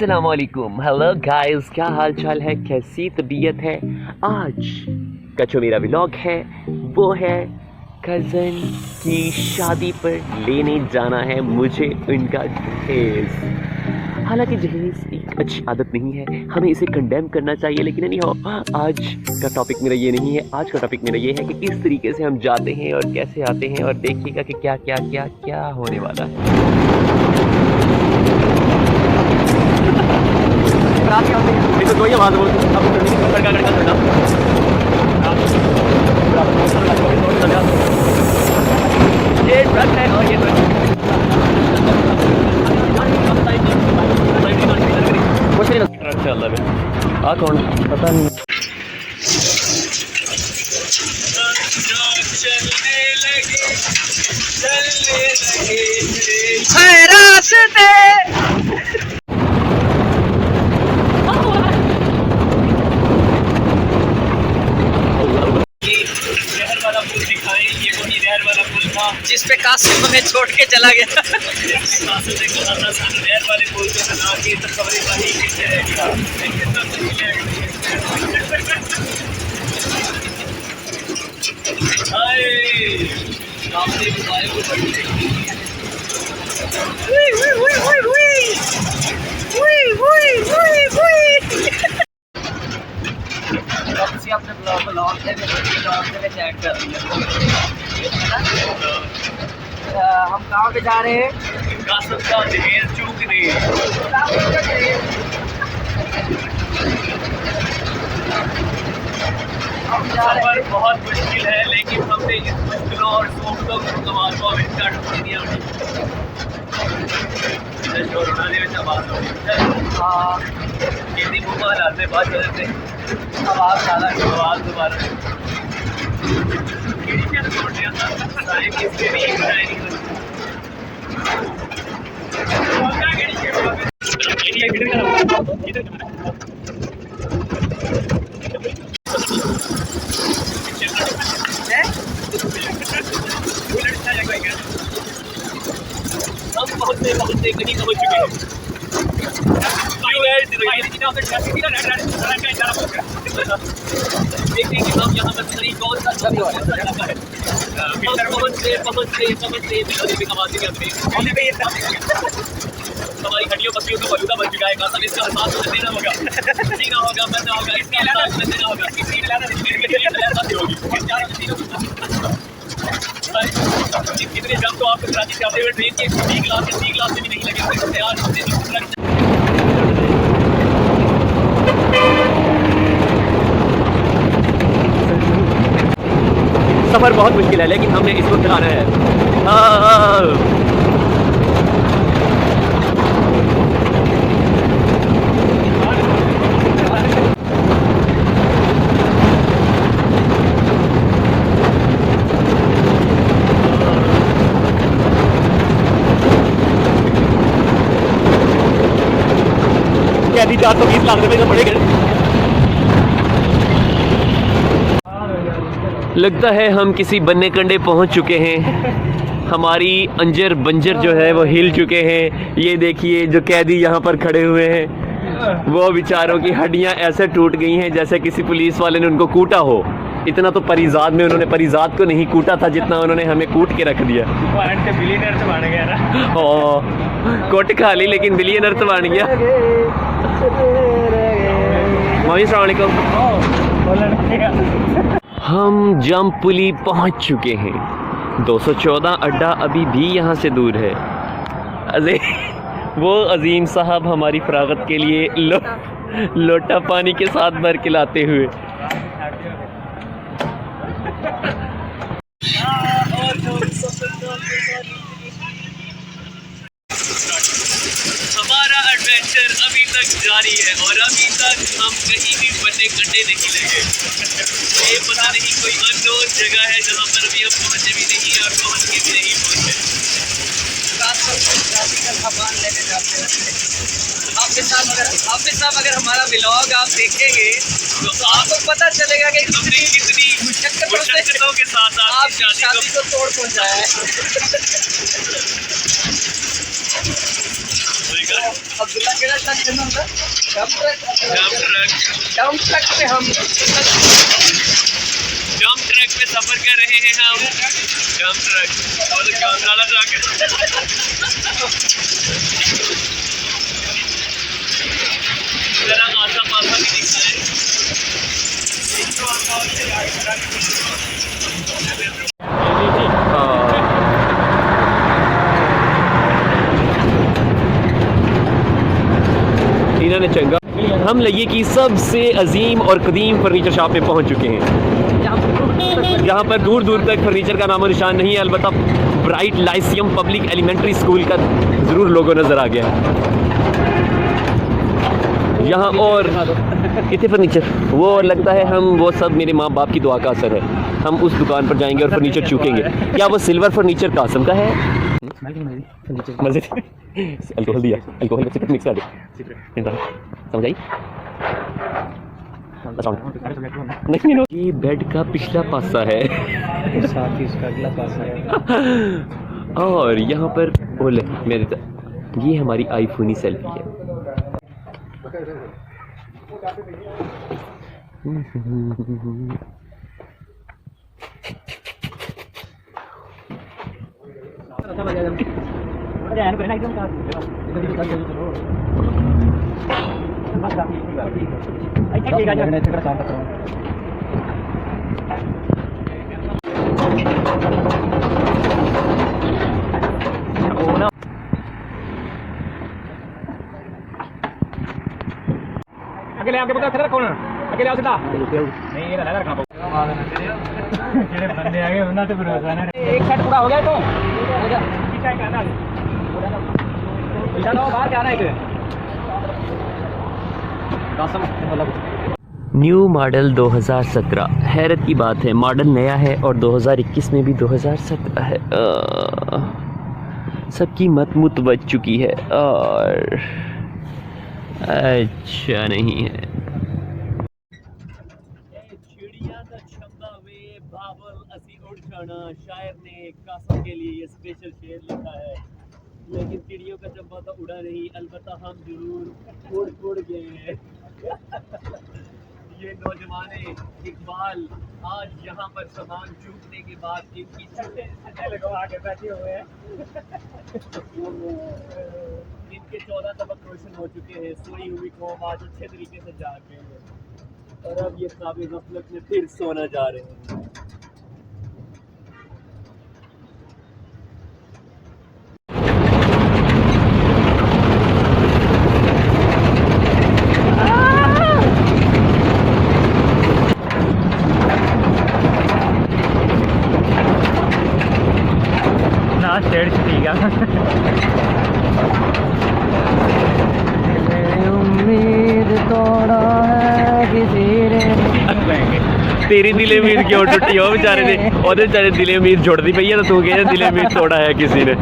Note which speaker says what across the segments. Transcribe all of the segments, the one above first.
Speaker 1: अस्सलामुअलैकुम, hello guys, क्या हाल चाल है, कैसी तबीयत है। आज का जो मेरा व्लॉग है वो है कज़न की शादी पर लेने जाना है मुझे उनका जहेज़। हालांकि जहेज़ एक अच्छी आदत नहीं है, हमें इसे कंडेम करना चाहिए, लेकिन नहीं हो। आज का टॉपिक मेरा ये नहीं है। आज का टॉपिक मेरा ये है कि किस तरीके से हम जाते हैं और कैसे आते हैं, और देखिएगा कि क्या क्या क्या क्या होने वाला है। तो दो ही आवाज बोल अब लड़का लड़का लड़का ये ट्रक है और ये ट्रक कुछ नहीं इंशाल्लाह। आ कौन पता नहीं।
Speaker 2: जिस पे कासिम हमें छोड़ के चला गया। अपने ब्लॉग हम कहाँ पे जा रहे हैं?
Speaker 3: सफर बहुत मुश्किल है, लेकिन हमने इस मुश्किलों और सोचों को तमाशों में काट दिया। आवाज दोबारा हम बहुत से कहीं समझ चुके हैं। देखिए कि हम यहाँ पर करीब कौन सा है। हमारी हड्डियों पसलियों का मौजूदा बन चुका है। कासम इसका एहसास हमें देना होगा, जीना होगा, बनना होगा, इसका एहसास हमें देना होगा। कितने जब तो आपको कराची से आते हुए ट्रेन के 3 क्लास से भी नहीं लगे तैयार।
Speaker 1: सफर बहुत मुश्किल है, लेकिन हमने इसको चलाना है। कैदी 420 लाख रुपए का पड़ेगा। लगता है हम किसी बन्ने कंडे पहुंच चुके हैं। हमारी अंजर बंजर जो है वो हिल चुके हैं। ये देखिए जो कैदी यहाँ पर खड़े हुए हैं, वो बेचारों की हड्डियाँ ऐसे टूट गई हैं जैसे किसी पुलिस वाले ने उनको कूटा हो। इतना तो परिजात में उन्होंने परिजात को नहीं कूटा था जितना उन्होंने हमें कूट के रख दिया।
Speaker 3: बिलियनर तो बन गया ना।
Speaker 1: कोट खा ली लेकिन बिलियनर तो बन गया। मामी अस्सलाम वालेकुम। हम जमपुली पहुंच चुके हैं। 214 अड्डा अभी भी यहाँ से दूर है। वो अजीम साहब हमारी फरागत के लिए लोटा पानी के साथ भर के लाते हुए।
Speaker 3: हमारा एडवेंचर अभी तक जारी है और अभी तक हम कहीं भी बन्ने कंडे नहीं लगे। ये पता नहीं कोई अननोन जगह है जहाँ पर भी हम पहुँचे भी नहीं और पहुँच के भी नहीं पहुँचे।
Speaker 2: सामान लेने जाते हैं। आपके साथ अगर हमारा व्लॉग आप देखेंगे तो आपको पता चलेगा कि
Speaker 3: हमने कितनी मुश्किलों के साथ आपकी
Speaker 2: शादी को तोड़ पहुँचाया है।
Speaker 3: का।
Speaker 2: अब्दुल्ला केड़ा ट्रक के अंदर डंप ट्रक पे हम
Speaker 3: डंप ट्रक पे सफर कर रहे हैं हम। डंप ट्रक और काला ट्रक जरा आसा पासा भी दिखाए।
Speaker 1: इन्होंने चंगा हम लगे कि सबसे अजीम और कदीम फर्नीचर शॉप में पहुंच चुके हैं, जहां पर दूर दूर तक फर्नीचर का नामो निशान नहीं है। अलबत्ता bright lyceum public elementary school का ज़रूर लोगो नज़र आ गया है यहाँ। और इतने फर्नीचर वो लगता है हम वो सब मेरे माँ बाप की दुआ का असर है। हम उस दुकान पर जाएंगे और फर्नीचर चूकेंगे। क्या वो सिल्वर फर्नीचर कासम का है? मजे अल्कोहल दिया, अल्कोहल का सिगरेट मिक्स कर दे, समझ आई? नहीं, ये बेड का पिछला पासा है,
Speaker 2: साथ ही इसका अगला पासा है।
Speaker 1: और यहाँ पर बोले मेरे ये हमारी आईफोनी सेल्फी है।
Speaker 2: अकेले आके पता खतरा कौन है? अकेले आओ सीधा नहीं ये लगा रखना पड़ेगा। जेड़े बंदे आ गए उन्हां ते भरोसा ना। एक सेट पूरा हो गया तो हो जा पीछे करना चलो बाहर जाना है कि कासम मतलब
Speaker 1: न्यू मॉडल 2017। हैरत की बात है, मॉडल नया है और 2021 में भी 2017 है। सबकी मत मुत बच चुकी है और अच्छा नहीं है। शायर ने कासम के लिए ये स्पेशल शेर लिखा है, लेकिन चिड़ियों का चंबा तो उड़ा नहीं, अलबत्ता हम जरूर उड़ गए हैं। ये नौजवान इकबाल आज यहाँ पर सामान चूकने के बाद इनकी छठे लगवा के बैठे हुए हैं। इनके 14 सबक रोशन हो चुके हैं। सोई हुई कौम आज अच्छे तरीके से जाग गए हैं और अब ये ख्वाब गफलत में फिर सोना जा रहे हैं। तेरी दिले उम्मीद क्यों टुटी हो बेचारे ने? ओदे बेचारे दिले उम्मीद जुड़ती पई है तो तू कह दिले उम्मीद तोड़ा है किसी ने।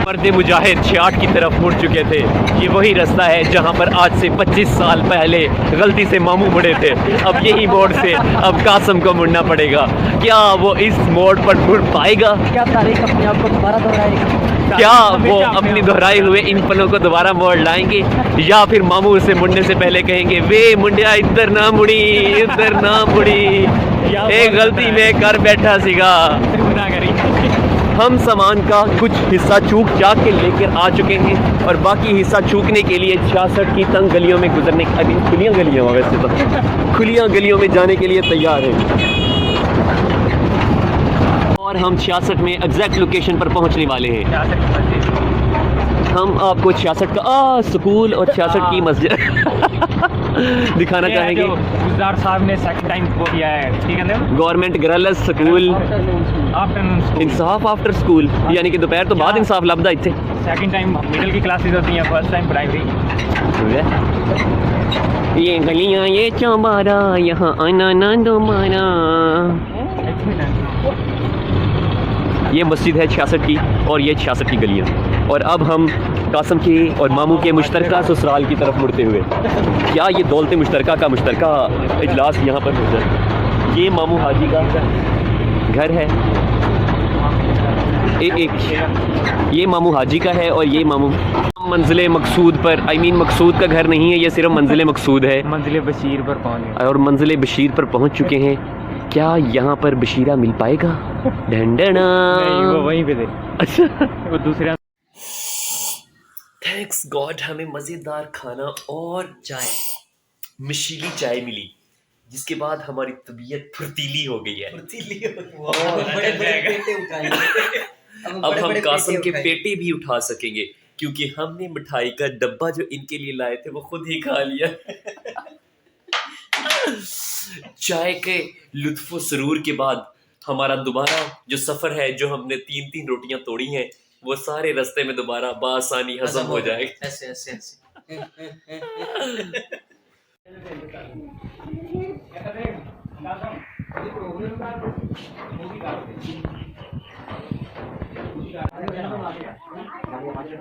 Speaker 1: मर्द मुजाहिद 66 की तरफ मुड़ चुके थे। ये वही रास्ता है जहाँ पर आज से 25 साल पहले गलती से मामू मुड़े थे। अब यही मोड़ से अब कासम को मुड़ना पड़ेगा। क्या वो इस मोड़ पर मुड़ पाएगा?
Speaker 2: क्या तारीख अपने आप को दोबारा दोहराएगा?
Speaker 1: क्या वो अपनी दोहराए हुए इन पलों को दोबारा मोड़ लाएंगे, या फिर मामू से मुड़ने से पहले कहेंगे वे मुंडिया इधर ना मुड़ी, इधर ना मुड़ी, एक गलती में कर बैठा सीगा। हम सामान का कुछ हिस्सा चूक जा के लेकर आ चुके हैं और बाकी हिस्सा चूकने के लिए 66 की तंग गलियों में गुजरने, अभी खुलियां गलियां वैसे तो खुलियां गलियों में जाने के लिए तैयार हैं। और हम 66 में एग्जैक्ट लोकेशन पर पहुंचने वाले हैं। हम आपको 66 का स्कूल और 66 की मस्जिद दिखाना चाहेंगे।
Speaker 2: गुलजार साहब ने सेकंड टाइम को किया है, ठीक है ना?
Speaker 1: गवर्नमेंट गर्ल्स स्कूल इंसाफ आफ्टर स्कूल, यानी कि दोपहर तो बाद इंसाफ लभदा इत्थे।
Speaker 2: सेकंड टाइम मिडिल की क्लासेस होती हैं, फर्स्ट टाइम प्राइमरी।
Speaker 1: ये गलियां ये चौबारा, यहाँ आना ना दोबारा। ये मस्जिद है 66 की और ये 66 की गलियाँ। और अब हम कासम के और मामू के मुश्तरका ससुराल की तरफ मुड़ते हुए, क्या ये दौलत मुश्तरका का मुश्तरका इजलास यहाँ पर हो जाए। ये मामू हाजी का घर है। एक ये मामू हाजी का है और ये मामू मंजिल मकसूद पर मकसूद का घर नहीं है, ये सिर्फ मंजिल मकसूद है।
Speaker 2: मंजिल बशीर पर पहुंच गए
Speaker 1: और मंजिल बशीर पर पहुंच चुके हैं। क्या यहाँ पर बशीरा मिल पाएगा? ढंढना
Speaker 2: नहीं, वो वहीं पे थे।
Speaker 1: अच्छा,
Speaker 2: वो दूसरा
Speaker 1: थैंक्स गॉड हमें मज़ेदार खाना और चाय, मिशीली चाय मिली, जिसके बाद हमारी तबीयत फुर्तीली हो गई है। अब हम कासिम के पेटे भी उठा सकेंगे, क्योंकि हमने मिठाई का डब्बा जो इनके लिए लाए थे वो खुद ही खा लिया। चाय के लुत्फ़ सरूर के बाद हमारा दोबारा जो सफ़र है, जो हमने 3-3 रोटियां तोड़ी हैं, वो सारे रास्ते में दोबारा बासानी हजम हो जाएगा।
Speaker 4: ऐसे ऐसे ऐसे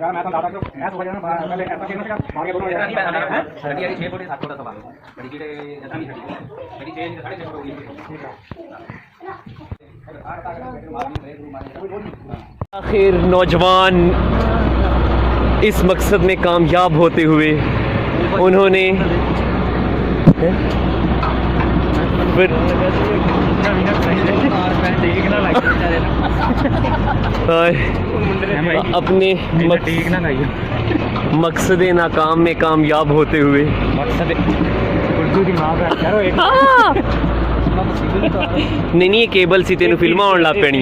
Speaker 2: मैं तो दादा को ऐसा हो जाना पहले ऐसा कहना का मांगे दोनों ऐसा नहीं है सड़ी वाली 6 फुट 7 फुट सवाल बड़ी की ऐसा नहीं सड़ी मेरी 6 6.5 फुट होगी।
Speaker 1: आखिर नौजवान इस मकसद में कामयाब होते हुए उन्होंने अपने मकसद नाकाम में कामयाब होते हुए नहीं ये केबल सी तेन फिल्म आने लग पैनी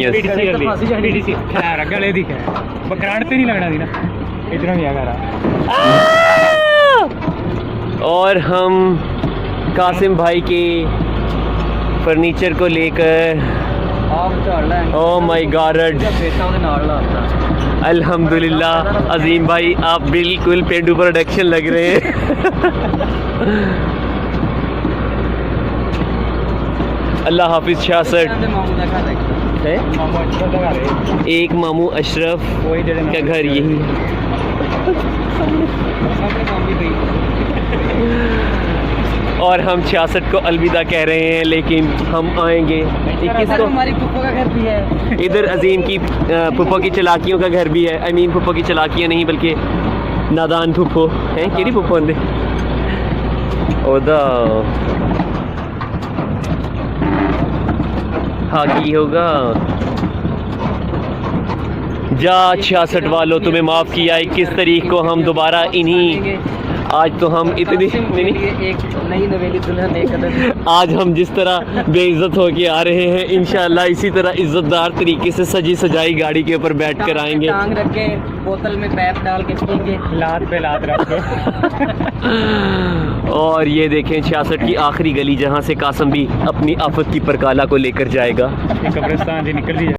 Speaker 1: और हम कासिम भाई के फर्नीचर को लेकर ओ माय गॉड अल्हम्दुलिल्लाह अजीम भाई आप बिल्कुल पेंडू प्रोडक्शन लग रहे हैं। अल्लाह हाफिज 66 है एक मामू अशरफ का घर यही और हम 66 को अलविदा कह रहे हैं, लेकिन हम आएंगे 21 को।
Speaker 4: हमारी फुप्पो का घर भी है
Speaker 1: इधर अजीम की फुप्पो की चलाकियों का घर भी है। फुप्पो की चलाकियाँ नहीं बल्कि नादान फुप्पो हैं। केड़ी फुप्पो होंदे ओदा हाँ की होगा जा 66 वालों तुम्हें माफ़ किया। 21 तारीख को हम दोबारा इन्हीं आज तो हम इतनी
Speaker 4: एक नई नवेली दुल्हन एक कदम
Speaker 1: आज हम जिस तरह बेइज्जत होके आ रहे हैं, इंशाल्लाह इसी तरह इज्जतदार तरीके से सजी सजाई गाड़ी के ऊपर बैठ कर आएंगे।
Speaker 4: टांग रख के बोतल में पैप डाल के पिएंगे,
Speaker 2: लात पे लात रख के।
Speaker 1: और ये देखें 66 की आखिरी गली जहाँ से कासिम भी अपनी आफत की परकाला को लेकर जाएगा।
Speaker 2: कब्रिस्तान से निकल रही है।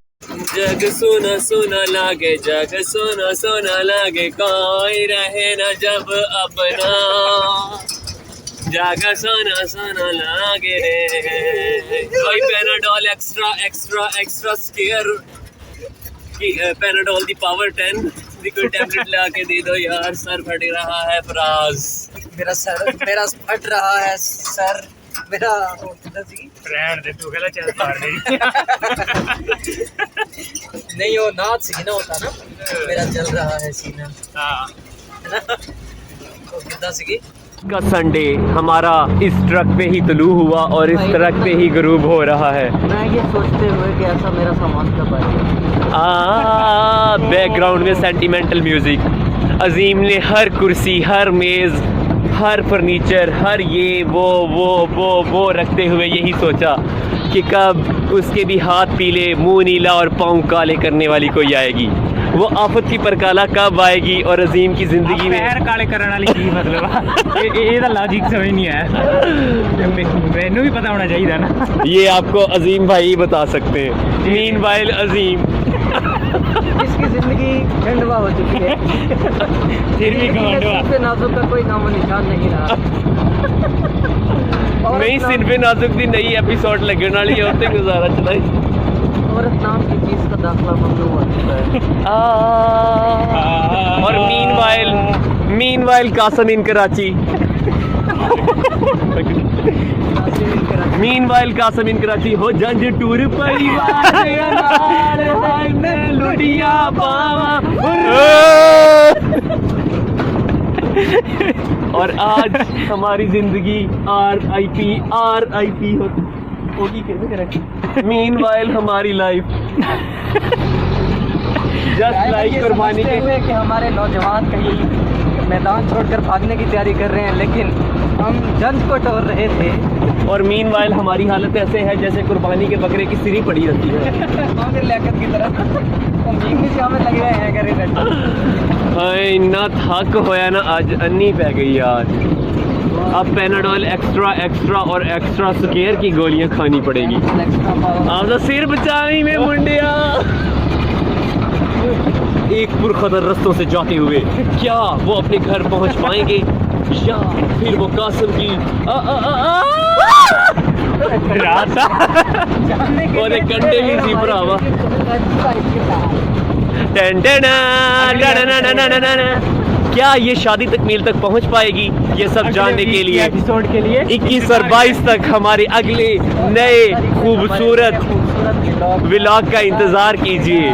Speaker 1: जग सोना सोना लागे, जग सोना सोना लागे, कोई रहे न जब अपना। जग सोना सोना लागे रे, कोई Panadol extra extra extra square की पैनाडोल दी पावर 10 दी कोई टैबलेट ला के दे दो यार, सर फट रहा है फराज।
Speaker 4: मेरा फट रहा है सर मेरा
Speaker 2: फ्रेंड दे तू गला चल मार दे।
Speaker 4: नहीं वो नाच सीना होता ना, मेरा चल रहा है सीना।
Speaker 2: हां
Speaker 4: तो कितना सीखी
Speaker 1: का संडे हमारा इस ट्रक पे ही तुलू हुआ और इस ट्रक पे ही गरूब हो रहा है।
Speaker 4: मैं ये सोचते हुए कि ऐसा मेरा सामान कब आएगा।
Speaker 1: बैकग्राउंड में सेंटिमेंटल म्यूजिक। अजीम ने हर कुर्सी, हर मेज़, हर फर्नीचर, हर ये वो रखते हुए यही सोचा कि कब उसके भी हाथ पीले, मुंह नीला और पाँव काले करने वाली कोई आएगी। वो आफत की परकाला कब आएगी और अजीम की जिंदगी में
Speaker 2: पैर काले करने वाली की मतलब ये लॉजिक समझ नहीं आया। मैनू भी पता होना चाहिए ना।
Speaker 1: ये आपको अजीम भाई बता सकते हैं। मीनवाइल अजीम
Speaker 4: इसकी जिंदगी झंडवा हो चुकी है,
Speaker 2: फिर भी घमंडवा
Speaker 4: पे नाजुक का कोई नामो निशान नहीं रहा।
Speaker 1: नहीं सिर पे नाजुक दी नई एपिसोड लगने वाली है, उससे गुजारा चलाई।
Speaker 4: औरत नाम की चीज का दाखला ममनू हो चुका है।
Speaker 1: और मीनवाइल कासिम इन कराची। मीनवाइल कासम इन कराची हो जंज टूर परिवार लुटिया पावा। और आज हमारी जिंदगी RIP होगी कैसे करें। मीनवाइल हमारी लाइफ जस्ट लाइक कुर्बानी के
Speaker 4: हुए कि हमारे नौजवान कहीं मैदान छोड़कर भागने की तैयारी कर रहे हैं, लेकिन हम जंज को टोर रहे थे।
Speaker 1: और मीनवाइल हमारी हालत ऐसे है जैसे कुर्बानी के बकरे की सिरी पड़ी रहती है।
Speaker 4: आमिर लियाकत की तरह हम से हमें लग रहे हैं करे
Speaker 1: हाय इन्ना थक होया ना आज अन्नी पै गई यार। अब पैनाडोल एक्स्ट्रा और एक्स्ट्रा स्केयर की गोलियां खानी पड़ेगी। आप तो सिर बचाई में मुंडिया। एक पुरखतर रास्तों से जाते हुए क्या वो अपने घर पहुंच पाएंगे या फिर वो कासिम की और एक कंडे भी सी भरावा। क्या ये शादी तकमील तक पहुंच पाएगी? ये सब जानने के लिए
Speaker 2: एपिसोड के लिए
Speaker 1: 21 और 22 तक हमारे अगले नए खूबसूरत व्लॉग का इंतजार कीजिए।